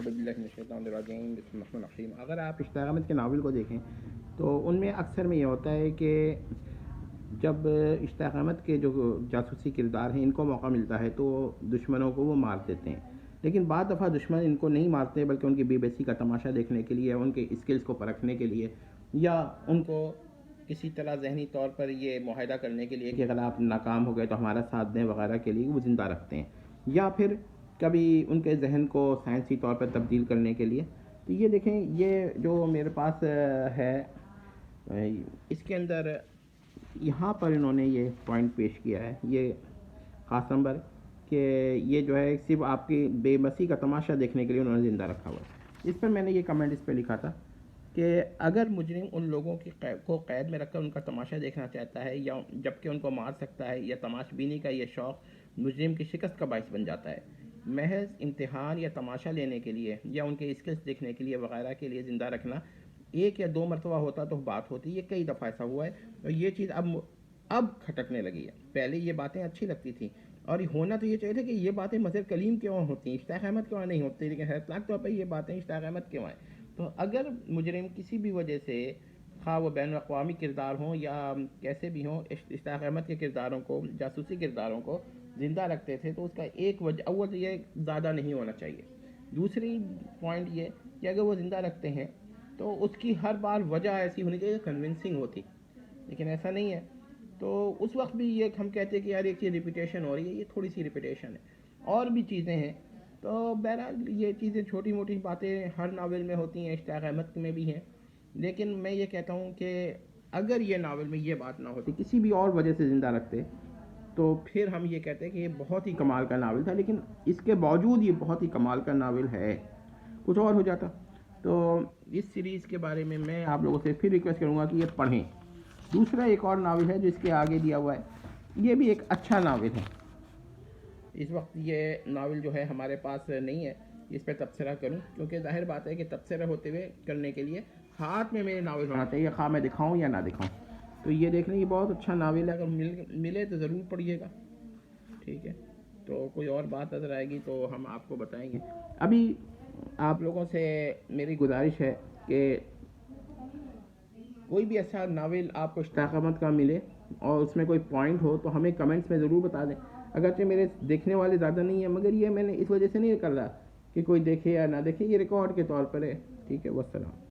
اعوذ باللہ من الشیطان الرجیم بسم اللہ الرحمن الرحیم. اگر آپ اشتاق احمد کے ناول کو دیکھیں تو ان میں اکثر میں یہ ہوتا ہے کہ جب اشتاق احمد کے جو جاسوسی کردار ہیں ان کو موقع ملتا ہے تو دشمنوں کو وہ مار دیتے ہیں، لیکن بعض دفعہ دشمن ان کو نہیں مارتے بلکہ ان کی بے بسی کا تماشا دیکھنے کے لیے، ان کے اسکلز کو پرکھنے کے لیے، یا ان کو کسی طرح ذہنی طور پر یہ معاہدہ کرنے کے لیے کہ اگر آپ ناکام ہو گئے تو ہمارا ساتھ دیں وغیرہ کے لیے وہ زندہ رکھتے ہیں، یا پھر کبھی ان کے ذہن کو سائنسی طور پر تبدیل کرنے کے لیے. تو یہ دیکھیں، یہ جو میرے پاس ہے اس کے اندر یہاں پر انہوں نے یہ پوائنٹ پیش کیا ہے، یہ خاص نمبر، کہ یہ جو ہے صرف آپ کی بے بسی کا تماشا دیکھنے کے لیے انہوں نے زندہ رکھا ہوا ہے. اس پر میں نے یہ کمنٹ اس پہ لکھا تھا کہ اگر مجرم ان لوگوں کو قید میں رکھ کر ان کا تماشا دیکھنا چاہتا ہے یا جبکہ ان کو مار سکتا ہے، یا تماش بینی کا یہ شوق مجرم کی شکست کا باعث بن جاتا ہے، محض امتحان یا تماشا لینے کے لیے یا ان کے اسکلس دیکھنے کے لیے وغیرہ کے لیے زندہ رکھنا ایک یا دو مرتبہ ہوتا تو بات ہوتی، یہ کئی دفعہ ایسا ہوا ہے. اور یہ چیز اب کھٹکنے لگی ہے. پہلے یہ باتیں اچھی لگتی تھیں اور ہونا تو یہ چاہیے تھا کہ یہ باتیں مظہر کلیم کیوں ہوتی ہیں، اشتاق احمد کیوں نہیں ہوتی، لیکن اطلاق طور پہ یہ باتیں اشتاق احمد کیوں ہیں. تو اگر مجرم کسی بھی وجہ سے، خواہ وہ بین الاقوامی کردار ہوں یا کیسے بھی ہوں، اشتاق احمد کے کرداروں کو، جاسوسی کرداروں کو زندہ رکھتے تھے تو اس کا ایک وجہ اول تو یہ زیادہ نہیں ہونا چاہیے. دوسری پوائنٹ یہ کہ اگر وہ زندہ رکھتے ہیں تو اس کی ہر بار وجہ ایسی ہونی چاہیے کنونسنگ ہوتی، لیکن ایسا نہیں ہے. تو اس وقت بھی یہ ہم کہتے ہیں کہ یار ایک چیز ریپیٹیشن ہو رہی ہے، یہ تھوڑی سی ریپیٹیشن ہے. اور بھی چیزیں ہیں. تو بہرحال یہ چیزیں چھوٹی موٹی باتیں ہر ناول میں ہوتی ہیں، اشتاق احمد میں بھی ہیں، لیکن میں یہ کہتا ہوں کہ اگر یہ ناول میں یہ بات نہ ہوتی، کسی بھی اور وجہ سے زندہ رکھتے، تو پھر ہم یہ کہتے ہیں کہ یہ بہت ہی کمال کا ناول تھا. لیکن اس کے باوجود یہ بہت ہی کمال کا ناول ہے، کچھ اور ہو جاتا. تو اس سیریز کے بارے میں آپ لوگوں سے پھر ریکویسٹ کروں گا کہ یہ پڑھیں. دوسرا ایک اور ناول ہے جو اس کے آگے دیا ہوا ہے، یہ بھی ایک اچھا ناول ہے. اس وقت یہ ناول جو ہے ہمارے پاس نہیں ہے اس پہ تبصرہ کروں، کیونکہ ظاہر بات ہے کہ تبصرہ ہوتے ہوئے کرنے کے لیے ہاتھ میں میرے ناول ہونا چاہیے، خواہ میں دکھاؤں یا نہ دکھاؤں. تو یہ دیکھ لیں، یہ بہت اچھا ناول ہے، اگر ملے تو ضرور پڑھیے گا. ٹھیک ہے، تو کوئی اور بات نظر آئے گی تو ہم آپ کو بتائیں گے. ابھی آپ لوگوں سے میری گزارش ہے کہ کوئی بھی ایسا ناول آپ کو اشتاق احمد کا ملے اور اس میں کوئی پوائنٹ ہو تو ہمیں کمنٹس میں ضرور بتا دیں. اگرچہ میرے دیکھنے والے زیادہ نہیں ہیں، مگر یہ میں نے اس وجہ سے نہیں کر رہا کہ کوئی دیکھے یا نہ دیکھے، یہ ریکارڈ کے طور پر ہے. ٹھیک ہے، والسلام.